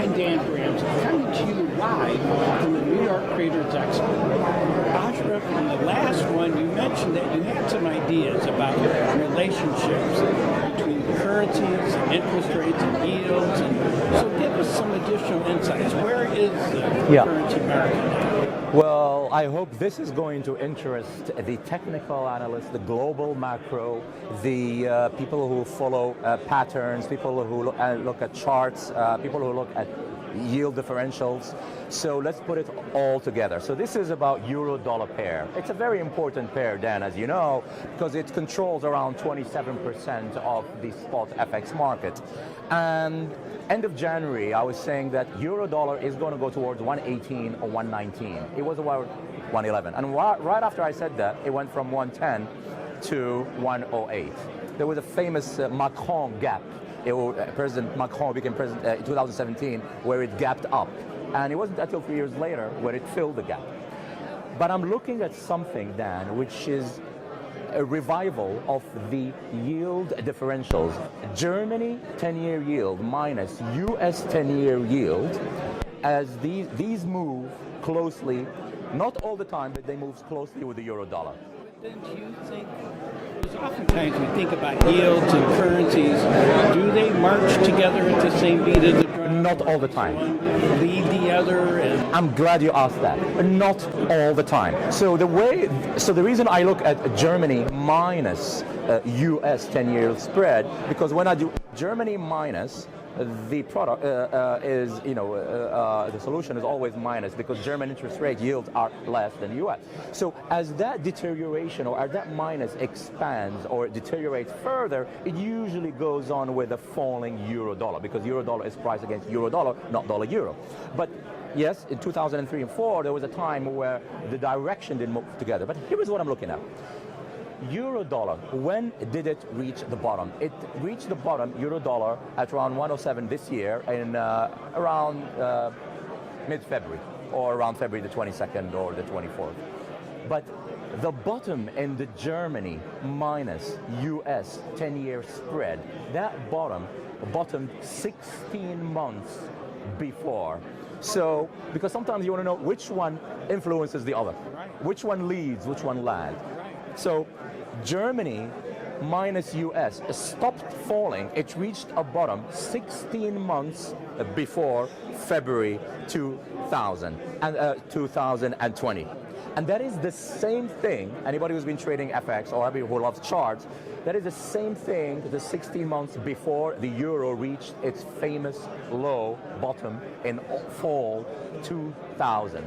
and Dan Grams coming to you live from the New York Traders Expo. Ashraf, in the last one, you mentioned that you had some ideas about relationships between currencies, interest rates, and yields. And so give us some additional insights. Where is the currency market now? Well, I hope this is going to interest the technical analysts, the global macro, the people who follow patterns, people who look at charts, people who look at yield differentials. So let's put it all together. So this is about euro-dollar pair. It's a very important pair, Dan, as you know, because it controls around 27% of the spot FX market. And end of January, I was saying that euro-dollar is going to go towards 118 or 119. It was about 111. And right after I said that, it went from 110 to 108. There was a famous Macron gap. President Macron became president in 2017, where it gapped up. And it wasn't until 3 years later where it filled the gap. But I'm looking at something, Dan, which is a revival of the yield differentials. Germany 10-year yield minus US 10-year yield, as these move closely, not all the time, but they move closely with the euro-dollar. Don't you think, because oftentimes we think about yields and currencies, do they march together at the same beat of the drum? Not all the time. One lead the other? And I'm glad you asked that. Not all the time. So the reason I look at Germany minus US 10-year spread, because when I do Germany minus, the product is, the solution is always minus, because German interest rate yields are less than US. So as that deterioration or as that minus expands or deteriorates further, it usually goes on with a falling euro-dollar, because euro-dollar is priced against euro-dollar, not dollar-euro. But yes, in 2003 and 4, there was a time where the direction didn't move together. But here is what I'm looking at. Euro-dollar, when did it reach the bottom? It reached the bottom, euro-dollar, at around 107 this year, in around mid-February, or around February the 22nd or the 24th. But the bottom in the Germany minus US 10-year spread, that bottomed 16 months before. So, because sometimes you want to know which one influences the other, which one leads, which one lags. So Germany minus US stopped falling. It reached a bottom 16 months before February 2020. And that is the same thing, anybody who's been trading FX or anybody who loves charts, that is the same thing the 16 months before the euro reached its famous low bottom in fall 2000.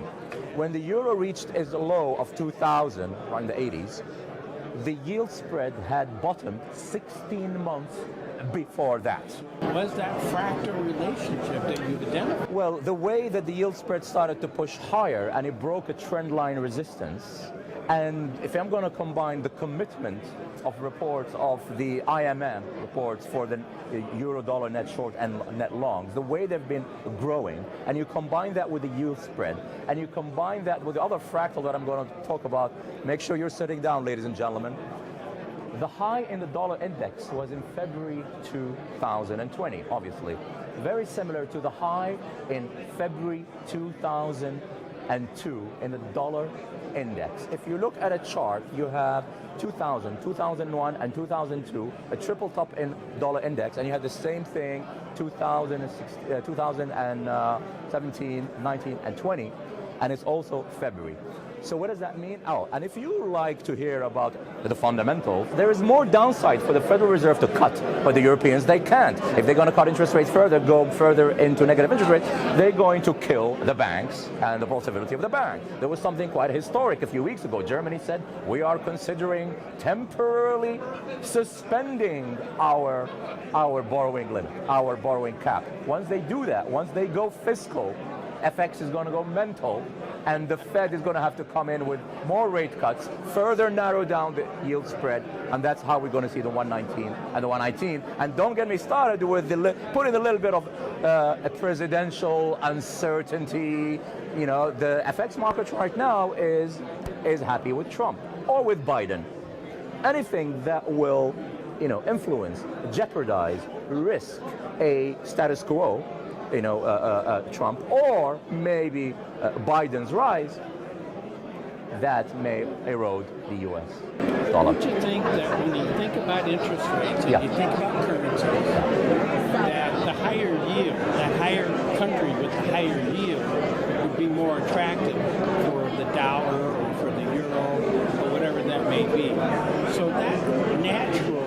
When the euro reached its low of 2000, around the 80s, the yield spread had bottomed 16 months before that. Was that fractal relationship that you identified? Well, the way that the yield spread started to push higher and it broke a trend line resistance, and if I'm going to combine the commitment of reports of the IMM reports for the euro-dollar net short and net longs, the way they've been growing, and you combine that with the yield spread, and you combine that with the other fractal that I'm going to talk about, make sure you're sitting down, ladies and gentlemen. The high in the dollar index was in February 2020, obviously. Very similar to the high in February 2002 in the dollar index. If you look at a chart, you have 2000, 2001, and 2002, a triple top in dollar index, and you have the same thing 2017, 19, and 20, and it's also February. So what does that mean? Oh, and if you like to hear about the fundamentals, there is more downside for the Federal Reserve to cut, but the Europeans, they can't. If they're going to cut interest rates further, go further into negative interest rates, they're going to kill the banks and the possibility of the bank. There was something quite historic a few weeks ago. Germany said, we are considering temporarily suspending our borrowing limit, our borrowing cap. Once they do that, once they go fiscal, FX is going to go mental, and the Fed is going to have to come in with more rate cuts, further narrow down the yield spread, and that's how we're going to see the 119 and the 119. And don't get me started with putting a little bit of a presidential uncertainty. You know, the FX market right now is happy with Trump or with Biden. Anything that will, influence, jeopardize, risk a status quo Trump, or maybe Biden's rise, that may erode the U.S. dollar. Don't you think that when you think about interest rates and Yeah. you think about currencies, that the higher yield, the higher country with the higher yield would be more attractive for the dollar or for the euro or whatever that may be? So that natural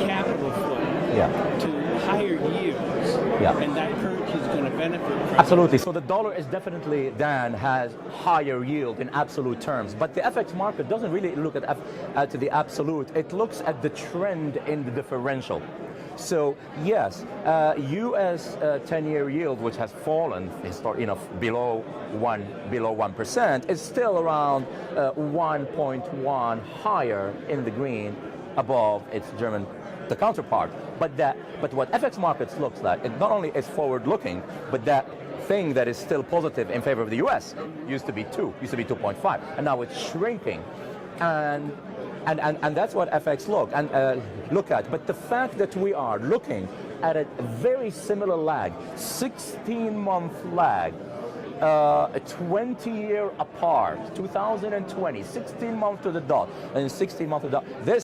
capital flow to higher yields, and that currency is going to benefit from Absolutely. So the dollar is definitely, Dan, has higher yield in absolute terms. But the FX market doesn't really look at the absolute. It looks at the trend in the differential. So yes, U.S. 10-year yield, which has fallen below 1%, is still around 1.1 higher in the green above its German counterpart. But what FX markets looks like, it not only is forward-looking, but that thing that is still positive in favor of the U.S. used to be 2.5, and now it's shrinking, and that's what FX look at. But the fact that we are looking at a very similar lag, 16-month lag, 20-year apart, 2020, 16 months to the dot, and 16 months to the dot. This,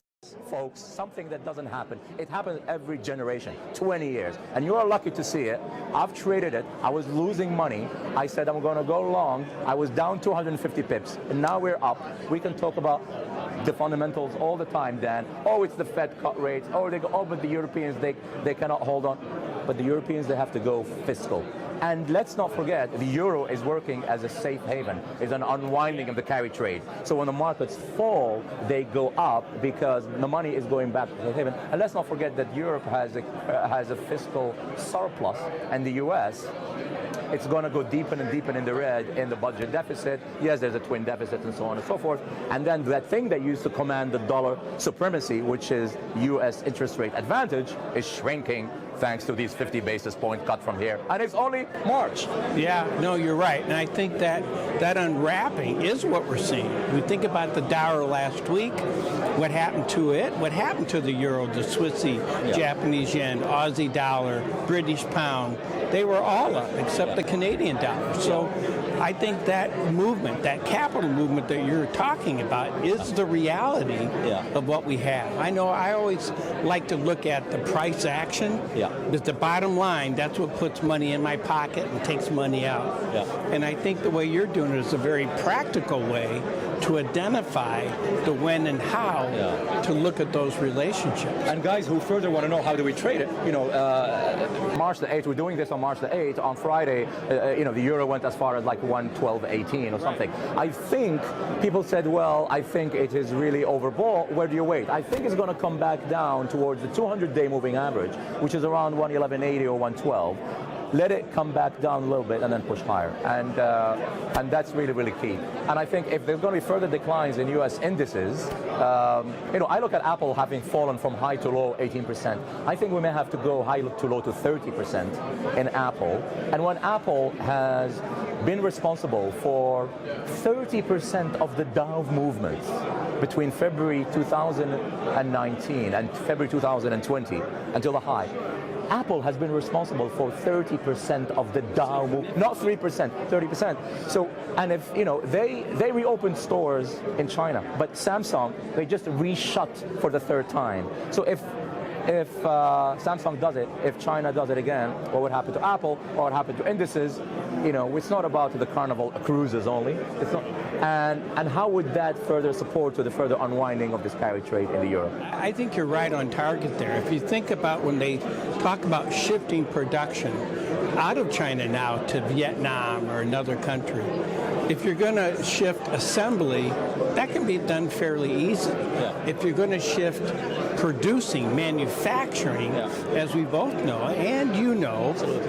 folks, something that doesn't happen. It happens every generation, 20 years. And you are lucky to see it. I've traded it. I was losing money. I said I'm going to go long. I was down 250 pips. And now we're up. We can talk about the fundamentals all the time, Dan. Oh, it's the Fed cut rates. Oh, but the Europeans, they cannot hold on. But the Europeans, they have to go fiscal. And let's not forget, the euro is working as a safe haven. It's an unwinding of the carry trade. So when the markets fall, they go up because the money is going back to the haven. And let's not forget that Europe has a fiscal surplus, and the U.S., it's going to go deepen and deepen in the red in the budget deficit. Yes, there's a twin deficit and so on and so forth. And then that thing that used to command the dollar supremacy, which is U.S. interest rate advantage, is shrinking thanks to these 50 basis point cut from here. And it's only March. Yeah, no, you're right. And I think that unwrapping is what we're seeing. We think about the dollar last week, what happened to it, what happened to the euro, the Swissy, Japanese yen, Aussie dollar, British pound. They were all up except the Canadian dollar. So I think that movement, that capital movement that you're talking about is the reality of what we have. I know I always like to look at the price action. Because the bottom line, that's what puts money in my pocket and takes money out. And I think the way you're doing it is a very practical way to identify the when and how to look at those relationships. And guys who further want to know how do we trade it, March the 8th, we're doing this on March the 8th. On Friday, the euro went as far as like 112.18 or something. I think people said, well, I think it is really overbought. Where do you wait? I think it's going to come back down towards the 200-day moving average, which is around 111.80 or 112. Let it come back down a little bit and then push higher. And that's really, really key. And I think if there's going to be further declines in U.S. indices, I look at Apple having fallen from high to low 18%. I think we may have to go high to low to 30% in Apple. And when Apple has been responsible for 30% of the Dow movements between February 2019 and February 2020 until the high, Apple has been responsible for 30% of the Dow move, not 3%, 30%. So, and if, they reopened stores in China, but Samsung, they just reshut for the third time. So if Samsung does it, if China does it again, what would happen to Apple? What would happen to indices? It's not about the Carnival cruises only. It's not, and how would that further support to the further unwinding of this carry trade in the euro? I think you're right on target there. If you think about when they talk about shifting production out of China now to Vietnam or another country, if you're going to shift assembly, that can be done fairly easily. If you're going to shift producing, manufacturing, as we both know, and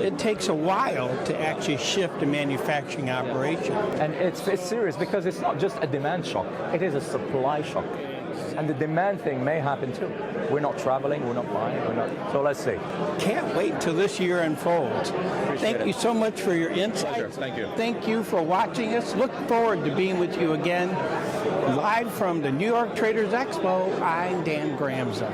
it takes a while to actually shift a manufacturing operation. And it's serious because it's not just a demand shock, it is a supply shock. And the demand thing may happen too. We're not traveling, we're not buying, so let's see. Can't wait till this year unfolds. Thank you so much for your insights. Pleasure. Thank you. Thank you for watching us. Look forward to being with you again. Live from the New York Traders Expo, I'm Dan Gramza.